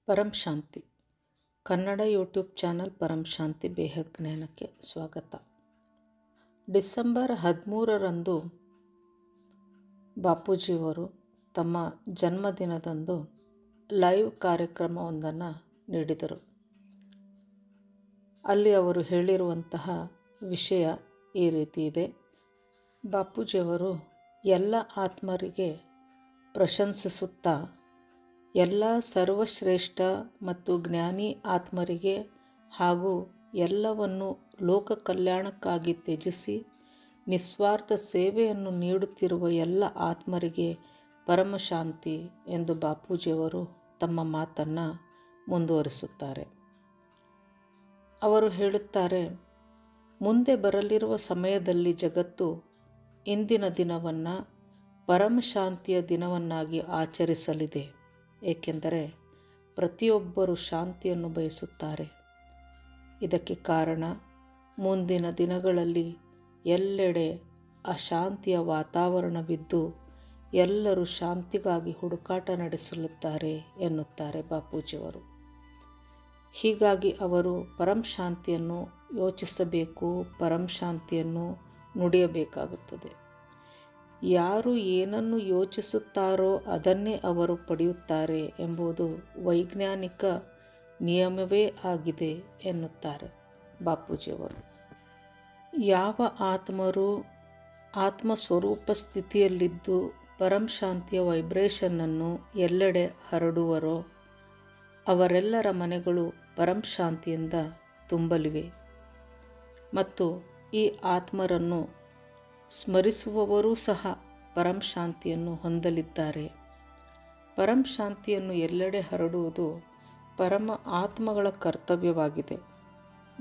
ಪರಂ ಶಾಂತಿ Kannada YouTube channel ಪರಂ ಶಾಂತಿ ಬೇಹದ್ ಜ್ಞಾನಕ್ಕೆ ಸ್ವಾಗತ. December 13ರಂದು ಬಾಪೂಜಿಯವರು ತಮ್ಮ ಜನ್ಮದಿನದಂದು ಲೈವ್ ಕಾರ್ಯಕ್ರಮವೊಂದನ್ನು ನೀಡಿದರು. ಅಲ್ಲಿ ಅವರು ಹೇಳಿರುವಂತಹ ವಿಷಯ ಈ ರೀತಿ ಇದೆ. ಬಾಪೂಜಿಯವರು ಎಲ್ಲ ಆತ್ಮರಿಗೆ ಪ್ರಶಂಸಿಸುತ್ತಾ ಎಲ್ಲ ಸರ್ವಶ್ರೇಷ್ಠ ಮತ್ತು ಜ್ಞಾನಿ ಆತ್ಮರಿಗೆ ಹಾಗೂ ಎಲ್ಲವನ್ನು ಲೋಕ ಕಲ್ಯಾಣಕ್ಕಾಗಿ ತ್ಯಜಿಸಿ ನಿಸ್ವಾರ್ಥ ಸೇವೆಯನ್ನು ನೀಡುತ್ತಿರುವ ಎಲ್ಲ ಆತ್ಮರಿಗೆ ಪರಮಶಾಂತಿ ಎಂದು ಬಾಪೂಜಿಯವರು ತಮ್ಮ ಮಾತನ್ನು ಮುಂದುವರಿಸುತ್ತಾರೆ. ಅವರು ಹೇಳುತ್ತಾರೆ, ಮುಂದೆ ಬರಲಿರುವ ಸಮಯದಲ್ಲಿ ಜಗತ್ತು ಇಂದಿನ ದಿನವನ್ನು ಪರಮಶಾಂತಿಯ ದಿನವನ್ನಾಗಿ ಆಚರಿಸಲಿದೆ. ಏಕೆಂದರೆ ಪ್ರತಿಯೊಬ್ಬರೂ ಶಾಂತಿಯನ್ನು ಬಯಸುತ್ತಾರೆ. ಇದಕ್ಕೆ ಕಾರಣ ಮುಂದಿನ ದಿನಗಳಲ್ಲಿ ಎಲ್ಲೆಡೆ ಅಶಾಂತಿಯ ವಾತಾವರಣವಿದ್ದು ಎಲ್ಲರೂ ಶಾಂತಿಗಾಗಿ ಹುಡುಕಾಟ ನಡೆಸಲಿದ್ದಾರೆ ಎನ್ನುತ್ತಾರೆ ಬಾಪೂಜಿಯವರು. ಹೀಗಾಗಿ ಅವರು ಪರಂ ಶಾಂತಿಯನ್ನು ಯೋಚಿಸಬೇಕು, ಪರಂ ಶಾಂತಿಯನ್ನು ನುಡಿಯಬೇಕಾಗುತ್ತದೆ. ಯಾರು ಏನನ್ನು ಯೋಚಿಸುತ್ತಾರೋ ಅದನ್ನೇ ಅವರು ಪಡೆಯುತ್ತಾರೆ ಎಂಬುದು ವೈಜ್ಞಾನಿಕ ನಿಯಮವೇ ಆಗಿದೆ ಎನ್ನುತ್ತಾರೆ ಬಾಪೂಜಿಯವರು. ಯಾವ ಆತ್ಮರು ಆತ್ಮಸ್ವರೂಪ ಸ್ಥಿತಿಯಲ್ಲಿದ್ದು ಪರಂ ಶಾಂತಿಯ ವೈಬ್ರೇಷನ್ನನ್ನು ಎಲ್ಲೆಡೆ ಹರಡುವರೋ ಅವರೆಲ್ಲರ ಮನೆಗಳು ಪರಂ ಶಾಂತಿಯಿಂದ ತುಂಬಲಿವೆ ಮತ್ತು ಈ ಆತ್ಮರನ್ನು ಸ್ಮರಿಸುವವರೂ ಸಹ ಪರಂ ಶಾಂತಿಯನ್ನು ಹೊಂದಲಿದ್ದಾರೆ. ಪರಂ ಶಾಂತಿಯನ್ನು ಎಲ್ಲೆಡೆ ಹರಡುವುದು ಪರಮ ಆತ್ಮಗಳ ಕರ್ತವ್ಯವಾಗಿದೆ.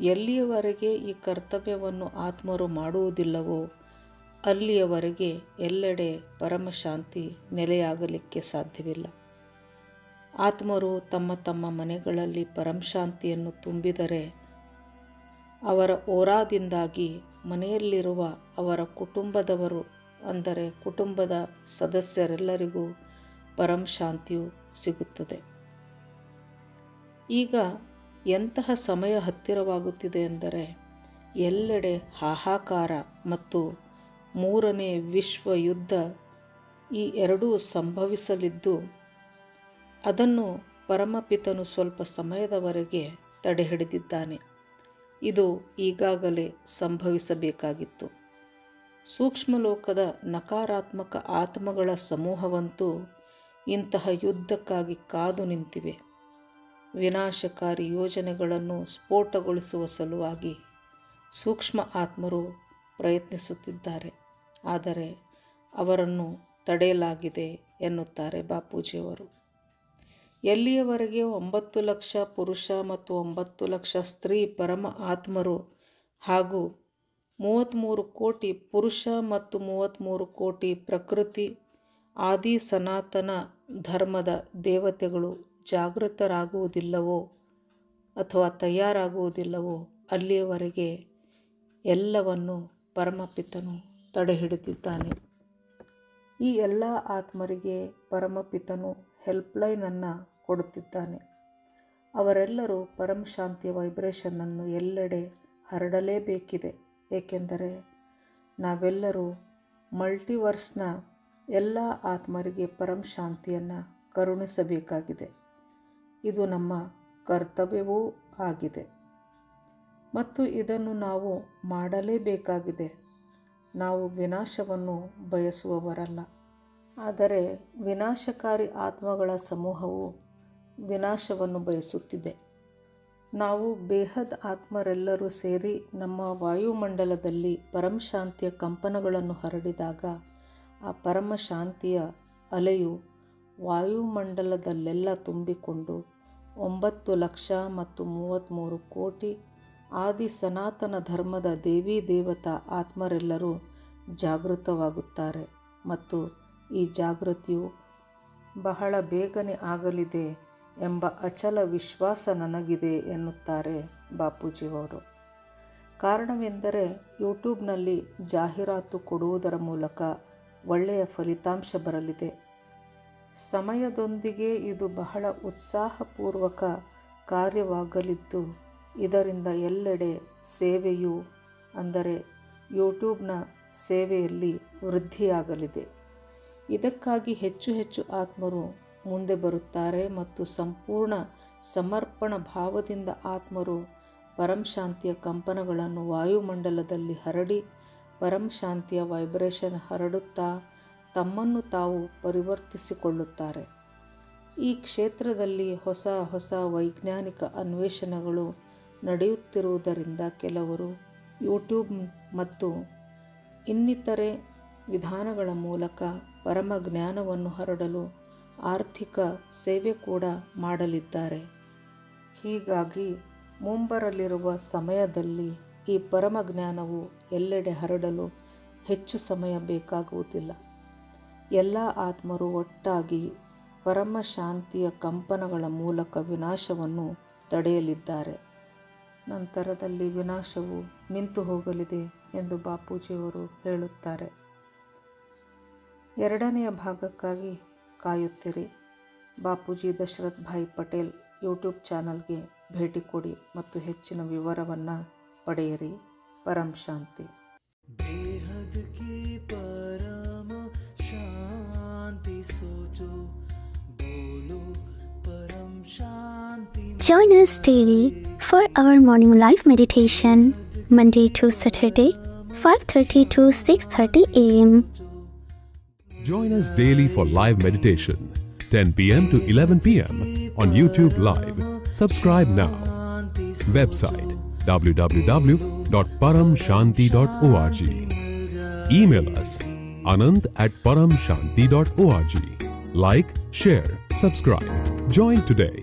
ಎಲ್ಲಿಯವರೆಗೆ ಈ ಕರ್ತವ್ಯವನ್ನು ಆತ್ಮರು ಮಾಡುವುದಿಲ್ಲವೋ ಅಲ್ಲಿಯವರೆಗೆ ಎಲ್ಲೆಡೆ ಪರಮ ಶಾಂತಿ ನೆಲೆಯಾಗಲಿಕ್ಕೆ ಸಾಧ್ಯವಿಲ್ಲ. ಆತ್ಮರು ತಮ್ಮ ತಮ್ಮ ಮನೆಗಳಲ್ಲಿ ಪರಂ ಶಾಂತಿಯನ್ನು ತುಂಬಿದರೆ ಅವರ ಓರಾದಿಂದಾಗಿ ಮನೆಯಲ್ಲಿರುವ ಅವರ ಕುಟುಂಬದವರು ಅಂದರೆ ಕುಟುಂಬದ ಸದಸ್ಯರೆಲ್ಲರಿಗೂ ಪರಂ ಶಾಂತಿಯು ಸಿಗುತ್ತದೆ. ಈಗ ಎಂತಹ ಸಮಯ ಹತ್ತಿರವಾಗುತ್ತಿದೆ ಎಂದರೆ ಎಲ್ಲೆಡೆ ಹಾಹಾಕಾರ ಮತ್ತು ಮೂರನೇ ವಿಶ್ವ ಯುದ್ಧ ಈ ಎರಡೂ ಸಂಭವಿಸಲಿದ್ದು ಅದನ್ನು ಪರಮಪಿತನು ಸ್ವಲ್ಪ ಸಮಯದವರೆಗೆ ತಡೆಹಿಡಿದಿದ್ದಾನೆ. ಇದು ಈಗಾಗಲೇ ಸಂಭವಿಸಬೇಕಾಗಿತ್ತು. ಸೂಕ್ಷ್ಮಲೋಕದ ನಕಾರಾತ್ಮಕ ಆತ್ಮಗಳ ಸಮೂಹವಂತೂ ಇಂತಹ ಯುದ್ಧಕ್ಕಾಗಿ ಕಾದು ನಿಂತಿವೆ. ವಿನಾಶಕಾರಿ ಯೋಜನೆಗಳನ್ನು ಸ್ಫೋಟಗೊಳಿಸುವ ಸಲುವಾಗಿ ಸೂಕ್ಷ್ಮ ಆತ್ಮರು ಪ್ರಯತ್ನಿಸುತ್ತಿದ್ದಾರೆ. ಆದರೆ ಅವರನ್ನು ತಡೆಯಲಾಗಿದೆ ಎನ್ನುತ್ತಾರೆ ಬಾಪೂಜಿಯವರು. ಎಲ್ಲಿಯವರೆಗೆ 9 ಲಕ್ಷ ಪುರುಷ ಮತ್ತು 9 ಲಕ್ಷ ಸ್ತ್ರೀ ಪರಮ ಆತ್ಮರು ಹಾಗೂ 33 ಕೋಟಿ ಪುರುಷ ಮತ್ತು 33 ಕೋಟಿ ಪ್ರಕೃತಿ ಆದಿ ಸನಾತನ ಧರ್ಮದ ದೇವತೆಗಳು ಜಾಗೃತರಾಗುವುದಿಲ್ಲವೋ ಅಥವಾ ತಯಾರಾಗುವುದಿಲ್ಲವೋ ಅಲ್ಲಿಯವರೆಗೆ ಎಲ್ಲವನ್ನು ಪರಮಪಿತನು ತಡೆಹಿಡಿದಿದ್ದಾನೆ. ಈ ಎಲ್ಲ ಆತ್ಮರಿಗೆ ಪರಮಪಿತನು ಹೆಲ್ಪ್ಲೈನನ್ನು ಕೊಡುತ್ತಿದ್ದಾನೆ. ಅವರೆಲ್ಲರೂ ಪರಂ ಶಾಂತಿಯ ವೈಬ್ರೇಷನ್ನನ್ನು ಎಲ್ಲೆಡೆ ಹರಡಲೇಬೇಕಿದೆ. ಏಕೆಂದರೆ ನಾವೆಲ್ಲರೂ ಮಲ್ಟಿವರ್ಸ್ನ ಎಲ್ಲ ಆತ್ಮರಿಗೆ ಪರಂ ಶಾಂತಿಯನ್ನು ಕರುಣಿಸಬೇಕಾಗಿದೆ. ಇದು ನಮ್ಮ ಕರ್ತವ್ಯವೂ ಆಗಿದೆ ಮತ್ತು ಇದನ್ನು ನಾವು ಮಾಡಲೇಬೇಕಾಗಿದೆ. ನಾವು ವಿನಾಶವನ್ನು ಬಯಸುವವರಲ್ಲ. ಆದರೆ ವಿನಾಶಕಾರಿ ಆತ್ಮಗಳ ಸಮೂಹವು ವಿನಾಶವನ್ನು ಬಯಸುತ್ತಿದೆ. ನಾವು ಬೇಹದ್ ಆತ್ಮರೆಲ್ಲರೂ ಸೇರಿ ನಮ್ಮ ವಾಯುಮಂಡಲದಲ್ಲಿ ಪರಂ ಶಾಂತಿಯ ಕಂಪನಗಳನ್ನು ಹರಡಿದಾಗ ಆ ಪರಮ ಶಾಂತಿಯ ಅಲೆಯು ವಾಯುಮಂಡಲದಲ್ಲೆಲ್ಲ ತುಂಬಿಕೊಂಡು 9 ಲಕ್ಷ ಮತ್ತು 33 ಕೋಟಿ ಆದಿ ಸನಾತನ ಧರ್ಮದ ದೇವಿ ದೇವತಾ ಆತ್ಮರೆಲ್ಲರೂ ಜಾಗೃತವಾಗುತ್ತಾರೆ ಮತ್ತು ಈ ಜಾಗೃತಿಯು ಬಹಳ ಬೇಗನೆ ಆಗಲಿದೆ ಎಂಬ ಅಚಲ ವಿಶ್ವಾಸ ನನಗಿದೆ ಎನ್ನುತ್ತಾರೆ ಬಾಪೂಜಿಯವರು. ಕಾರಣವೆಂದರೆ ಯೂಟ್ಯೂಬ್ನಲ್ಲಿ ಜಾಹೀರಾತು ಕೊಡುವುದರ ಮೂಲಕ ಒಳ್ಳೆಯ ಫಲಿತಾಂಶ ಬರಲಿದೆ. ಸಮಯದೊಂದಿಗೆ ಇದು ಬಹಳ ಉತ್ಸಾಹಪೂರ್ವಕ ಕಾರ್ಯವಾಗಲಿದ್ದು, ಇದರಿಂದ ಎಲ್ಲೆಡೆ ಸೇವೆಯು ಅಂದರೆ ಯೂಟ್ಯೂಬ್ನ ಸೇವೆಯಲ್ಲಿ ವೃದ್ಧಿಯಾಗಲಿದೆ. ಇದಕ್ಕಾಗಿ ಹೆಚ್ಚು ಹೆಚ್ಚು ಆತ್ಮರು ಮುಂದೆ ಬರುತ್ತಾರೆ ಮತ್ತು ಸಂಪೂರ್ಣ ಸಮರ್ಪಣ ಭಾವದಿಂದ ಆತ್ಮರು ಪರಂಶಾಂತಿಯ ಕಂಪನಗಳನ್ನು ವಾಯುಮಂಡಲದಲ್ಲಿ ಹರಡಿ ಪರಂಶಾಂತಿಯ ವೈಬ್ರೇಷನ್ ಹರಡುತ್ತಾ ತಮ್ಮನ್ನು ತಾವು ಪರಿವರ್ತಿಸಿಕೊಳ್ಳುತ್ತಾರೆ. ಈ ಕ್ಷೇತ್ರದಲ್ಲಿ ಹೊಸ ಹೊಸ ವೈಜ್ಞಾನಿಕ ಅನ್ವೇಷಣೆಗಳು ನಡೆಯುತ್ತಿರುವುದರಿಂದ ಕೆಲವರು ಯೂಟ್ಯೂಬ್ ಮತ್ತು ಇನ್ನಿತರೆ ವಿಧಾನಗಳ ಮೂಲಕ ಪರಮ ಜ್ಞಾನವನ್ನು ಹರಡಲು ಆರ್ಥಿಕ ಸೇವೆ ಕೂಡ ಮಾಡಲಿದ್ದಾರೆ. ಹೀಗಾಗಿ ಮುಂಬರಲಿರುವ ಸಮಯದಲ್ಲಿ ಈ ಪರಮ ಜ್ಞಾನವು ಎಲ್ಲೆಡೆ ಹರಡಲು ಹೆಚ್ಚು ಸಮಯ ಬೇಕಾಗುವುದಿಲ್ಲ. ಎಲ್ಲ ಆತ್ಮರು ಒಟ್ಟಾಗಿ ಪರಮ ಶಾಂತಿಯ ಕಂಪನಗಳ ಮೂಲಕ ವಿನಾಶವನ್ನು ತಡೆಯಲಿದ್ದಾರೆ. ನಂತರದಲ್ಲಿ ವಿನಾಶವು ನಿಂತು ಹೋಗಲಿದೆ ಎಂದು ಬಾಪೂಜಿಯವರು ಹೇಳುತ್ತಾರೆ. ಎರಡನೆಯ ಭಾಗಕ್ಕಾಗಿ ಕಾಯುತ್ತಿರಿ. ಬಾಪೂಜಿ ದಶರಥ್ ಭಾಯ್ ಪಟೇಲ್ ಯೂಟ್ಯೂಬ್ ಚಾನಲ್ಗೆ ಭೇಟಿ ಕೊಡಿ ಮತ್ತು ಹೆಚ್ಚಿನ ವಿವರವನ್ನು ಪಡೆಯಿರಿ. ಪರಂ ಶಾಂತಿ. ಬೇಹದ್ ಕಿ ಪರಮ ಶಾಂತಿ ಸೋಚೋ ಬೋಲೋ ಪರಂ ಶಾಂತಿ. Join us daily for our morning live meditation, Monday to Saturday, 5:30 to 6:30 a.m. Join us daily for live meditation, 10 p.m. to 11 p.m. on YouTube Live. Subscribe now. Website www.paramshanti.org. Email us anand@paramshanti.org. Like, share, subscribe. Join today.